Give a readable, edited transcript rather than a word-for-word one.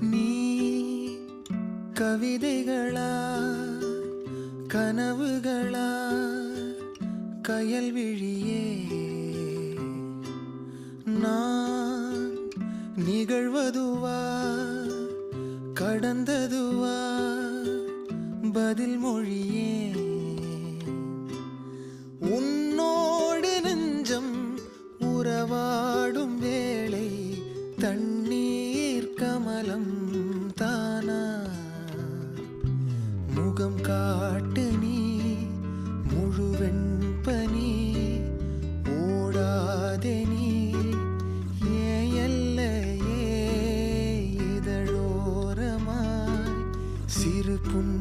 நீ கவிதைகளா கனவுகளா கயல்விழியே நான் நிகழ்வதுவா கடந்ததுவா பதில் மொழியே உன்னோடு நெஞ்சம் உறவாடும் வேளை தண்ணீர் கமலம் தானா முகம் காட்டு நீ முழுவெண் பனி ஓடாதே நீ ஏல்லையே இதழோரமாய் சிறு புன்